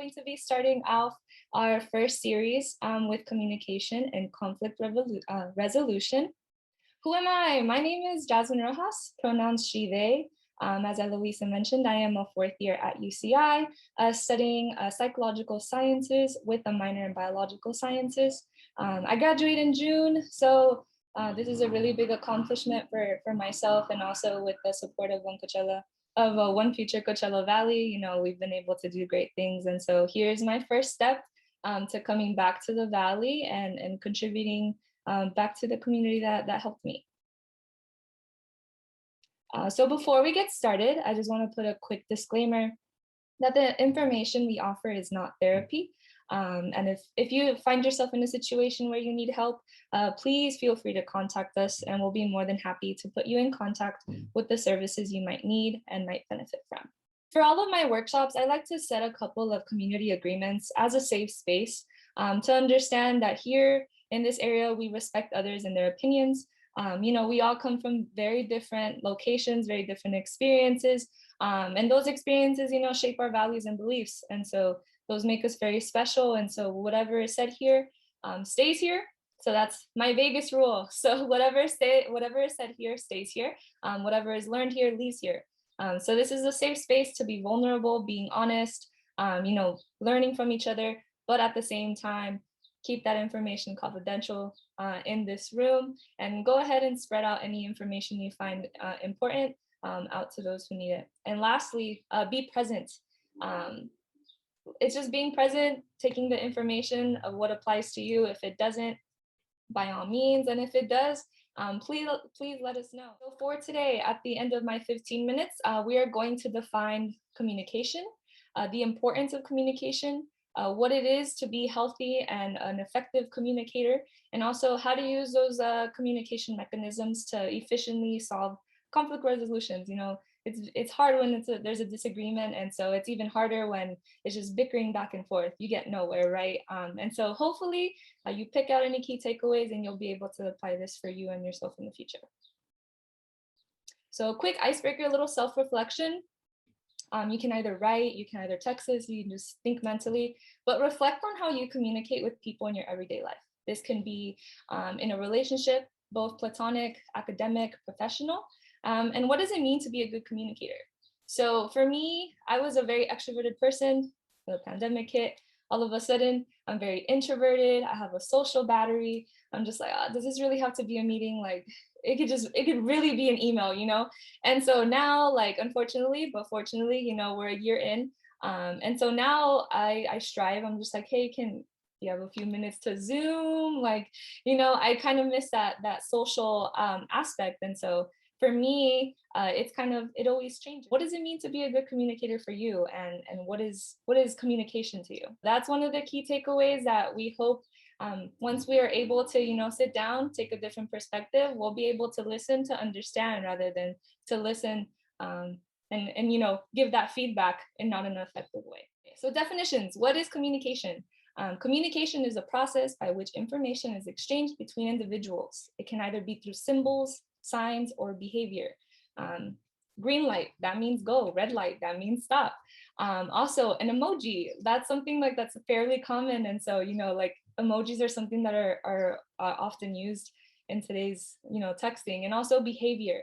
going to be starting off our first series with communication and conflict resolution. Who am I? My name is Jazmin Rojas, pronouns she, they. As Eloisa mentioned, I am a fourth year at UCI, studying psychological sciences with a minor in biological sciences. I graduated in June, so this is a really big accomplishment for myself, and also with the support of OneFuture Coachella Valley. You know, we've been able to do great things, and so here's my first step to coming back to the Valley and contributing back to the community that helped me. So before we get started, I just want to put a quick disclaimer that the information we offer is not therapy. And if you find yourself in a situation where you need help, please feel free to contact us, and we'll be more than happy to put you in contact with the services you might need and might benefit from. For all of my workshops, I like to set a couple of community agreements as a safe space to understand that here in this area, we respect others and their opinions. You know, we all come from very different locations, very different experiences, and those experiences, you know, shape our values and beliefs. And so those make us very special. And so whatever is said here stays here. So that's my Vegas rule. So whatever is said here stays here. Whatever is learned here leaves here. So this is a safe space to be vulnerable, being honest, you know, learning from each other, but at the same time, keep that information confidential in this room, and go ahead and spread out any information you find important out to those who need it. And lastly, be present. It's just being present, taking the information of what applies to you. If it doesn't, by all means, and if it does, please let us know. So for today, at the end of my 15 minutes, we are going to define communication, the importance of communication, what it is to be healthy and an effective communicator, and also how to use those communication mechanisms to efficiently solve conflict resolutions. You know, it's hard when there's a disagreement, and so it's even harder when it's just bickering back and forth. You get nowhere, right? And so hopefully you pick out any key takeaways, and you'll be able to apply this for you and yourself in the future. So quick icebreaker, a little self-reflection. You can either write, you can either text this, you can just think mentally, but reflect on how you communicate with people in your everyday life. This can be in a relationship, both platonic, academic, professional. And what does it mean to be a good communicator? So for me, I was a very extroverted person. When the pandemic hit, all of a sudden, I'm very introverted. I have a social battery. I'm just like, does this really have to be a meeting? Like, it could really be an email, you know? And so now, like, unfortunately, but fortunately, you know, we're a year in. And so now I strive. I'm just like, hey, can you have a few minutes to Zoom? Like, you know, I kind of miss that social aspect. And so for me, it always changes. What does it mean to be a good communicator for you? And what is communication to you? That's one of the key takeaways that we hope once we are able to, you know, sit down, take a different perspective, we'll be able to listen to understand rather than to listen and you know, give that feedback in not an effective way. So definitions, what is communication? Communication is a process by which information is exchanged between individuals. It can either be through symbols, signs, or behavior. Green light, that means go. Red light, that means stop. Also an emoji, that's something like that's fairly common. And so, you know, like emojis are something that are often used in today's, you know, texting. And also behavior.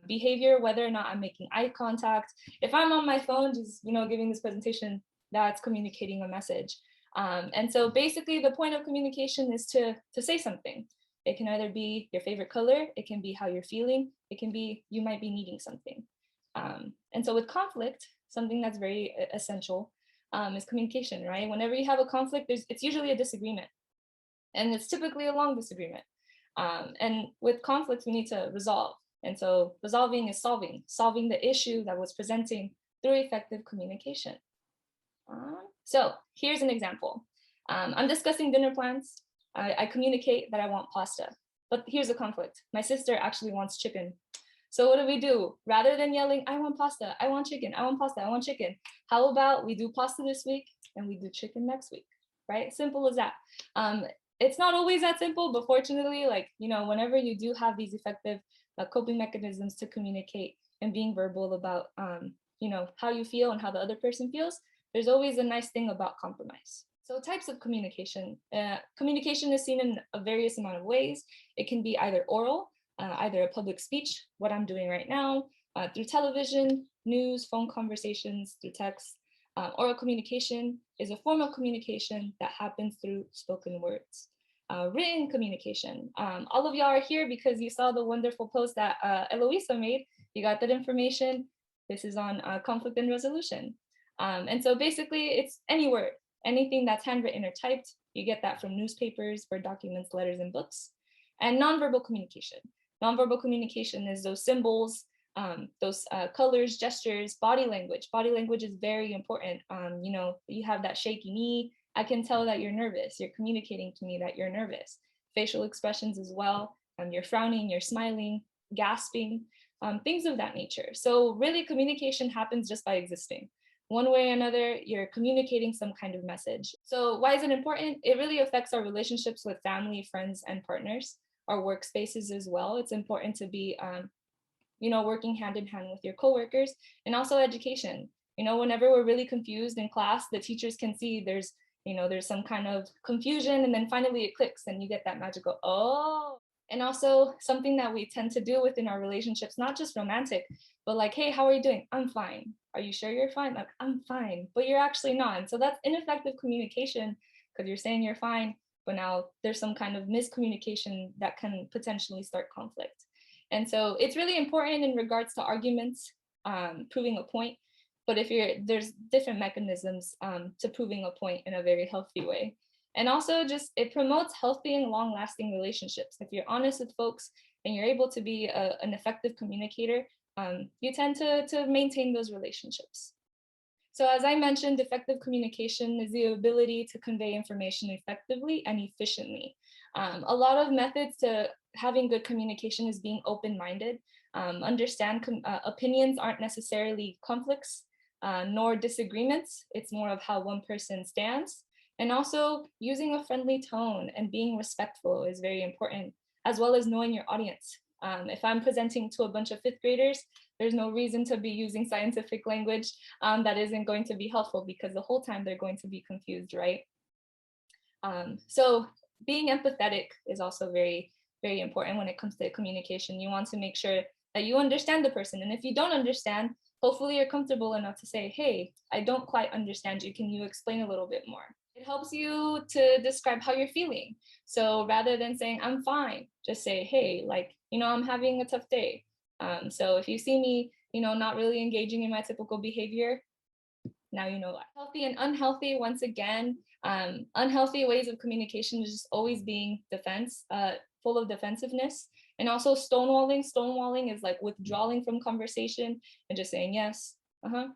Behavior, whether or not I'm making eye contact. If I'm on my phone, just, you know, giving this presentation, that's communicating a message. And so basically the point of communication is to say something. It can either be your favorite color, it can be how you're feeling, it can be you might be needing something. And so with conflict, something that's very essential is communication, right? Whenever you have a conflict, it's usually a disagreement. And it's typically a long disagreement. And with conflicts, we need to resolve. And so resolving is solving the issue that was presenting through effective communication. So here's an example. I'm discussing dinner plans. I communicate that I want pasta, but here's a conflict. My sister actually wants chicken. So what do? Rather than yelling, I want pasta, I want chicken, I want pasta, I want chicken. How about we do pasta this week and we do chicken next week, right? Simple as that. It's not always that simple, but fortunately, like, you know, whenever you do have these effective coping mechanisms to communicate and being verbal about, you know, how you feel and how the other person feels, there's always a nice thing about compromise. So types of communication. Communication is seen in a various amount of ways. It can be either oral, either a public speech, what I'm doing right now, through television, news, phone conversations, through text. Oral communication is a form of communication that happens through spoken words. Written communication. All of y'all are here because you saw the wonderful post that Eloisa made. You got that information. This is on conflict and resolution. And so basically it's any word, anything that's handwritten or typed, you get that from newspapers, Word documents, letters, and books. And nonverbal communication. Nonverbal communication is those symbols, those colors, gestures, body language. Body language is very important. You know, you have that shaky knee. I can tell that you're nervous. You're communicating to me that you're nervous. Facial expressions as well. You're frowning, you're smiling, gasping, things of that nature. So really communication happens just by existing. One way or another, you're communicating some kind of message. So why is it important? It really affects our relationships with family, friends, and partners, our workspaces as well. It's important to be, you know, working hand in hand with your coworkers, and also education. You know, whenever we're really confused in class, the teachers can see there's, you know, there's some kind of confusion, and then finally it clicks and you get that magical, oh. And also something that we tend to do within our relationships, not just romantic, but like, hey, how are you doing? I'm fine. Are you sure you're fine? Like, I'm fine, but you're actually not. And so that's ineffective communication, because you're saying you're fine, but now there's some kind of miscommunication that can potentially start conflict. And so it's really important in regards to arguments, proving a point. But if there's different mechanisms to proving a point in a very healthy way. And also just, it promotes healthy and long lasting relationships. If you're honest with folks and you're able to be an effective communicator, you tend to maintain those relationships. So as I mentioned, effective communication is the ability to convey information effectively and efficiently. A lot of methods to having good communication is being open-minded. Understand opinions aren't necessarily conflicts, nor disagreements. It's more of how one person stands. And also using a friendly tone and being respectful is very important, as well as knowing your audience. If I'm presenting to a bunch of fifth graders, there's no reason to be using scientific language that isn't going to be helpful, because the whole time they're going to be confused, right? So being empathetic is also very, very important when it comes to communication. You want to make sure that you understand the person. And if you don't understand, hopefully you're comfortable enough to say, hey, I don't quite understand you. Can you explain a little bit more? It helps you to describe how you're feeling. So rather than saying, I'm fine, just say, hey, like, you know, I'm having a tough day. So if you see me, you know, not really engaging in my typical behavior, now you know why. Healthy and unhealthy, once again, unhealthy ways of communication is just always being full of defensiveness. And also stonewalling. Stonewalling is like withdrawing from conversation and just saying, yes, I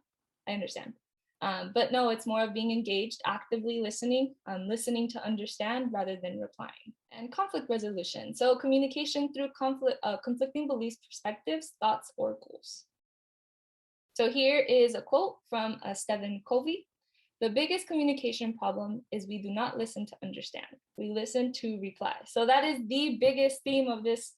understand. But no, it's more of being engaged, actively listening, listening to understand rather than replying. And conflict resolution. So communication through conflicting beliefs, perspectives, thoughts, or goals. So here is a quote from Stephen Covey. The biggest communication problem is we do not listen to understand. We listen to reply. So that is the biggest theme of this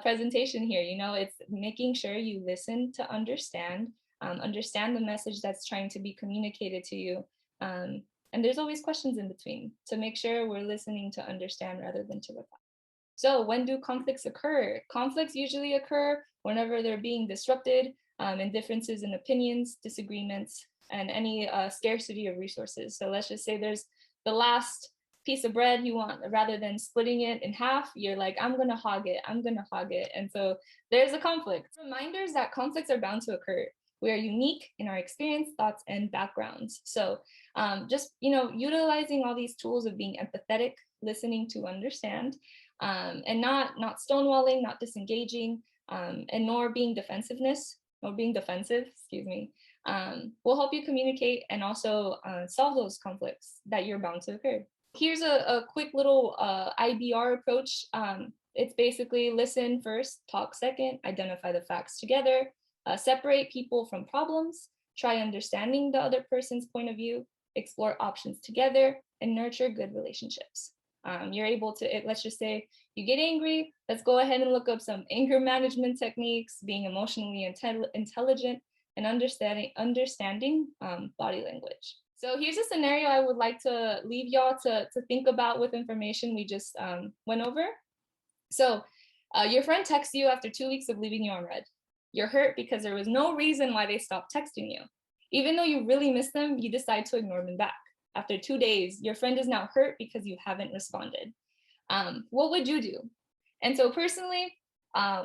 presentation here. You know, it's making sure you listen to understand, understand the message that's trying to be communicated to you. And there's always questions in between to make sure we're listening to understand rather than to reply. So when do conflicts occur? Conflicts usually occur whenever they're being disrupted, and differences in opinions, disagreements, and any scarcity of resources. So let's just say there's the last piece of bread you want, rather than splitting it in half, you're like, I'm gonna hog it, I'm gonna hog it. And so there's a conflict. Reminders that conflicts are bound to occur. We are unique in our experience, thoughts, and backgrounds. So just, you know, utilizing all these tools of being empathetic, listening to understand, and not stonewalling, not disengaging, and nor being defensive, excuse me, will help you communicate and also solve those conflicts that you're bound to occur. Here's a quick little IBR approach. It's basically listen first, talk second, identify the facts together, separate people from problems, try understanding the other person's point of view, explore options together, and nurture good relationships. You're able to, let's just say you get angry, let's go ahead and look up some anger management techniques, being emotionally intelligent, and understanding body language. So here's a scenario I would like to leave y'all to think about with information we just went over. So your friend texts you after 2 weeks of leaving you on red. You're hurt because there was no reason why they stopped texting you. Even though you really miss them, you decide to ignore them back. After 2 days, your friend is now hurt because you haven't responded. What would you do? And so personally,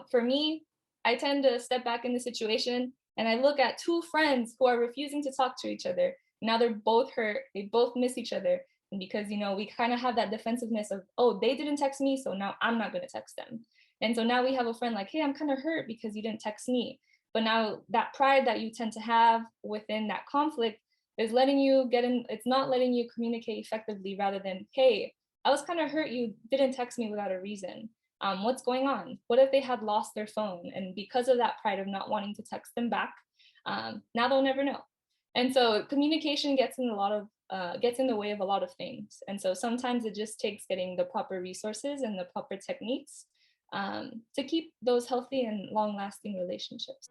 for me, I tend to step back in the situation and I look at two friends who are refusing to talk to each other. Now they're both hurt, they both miss each other. And because, we kind of have that defensiveness of, oh, they didn't text me, so now I'm not going to text them. And so now we have a friend like, hey, I'm kind of hurt because you didn't text me. But now that pride that you tend to have within that conflict is letting you get in, it's not letting you communicate effectively rather than, hey, I was kind of hurt you didn't text me without a reason. What's going on? What if they had lost their phone? And because of that pride of not wanting to text them back, now they'll never know. And so communication gets in gets in the way of a lot of things. And so sometimes it just takes getting the proper resources and the proper techniques to keep those healthy and long-lasting relationships.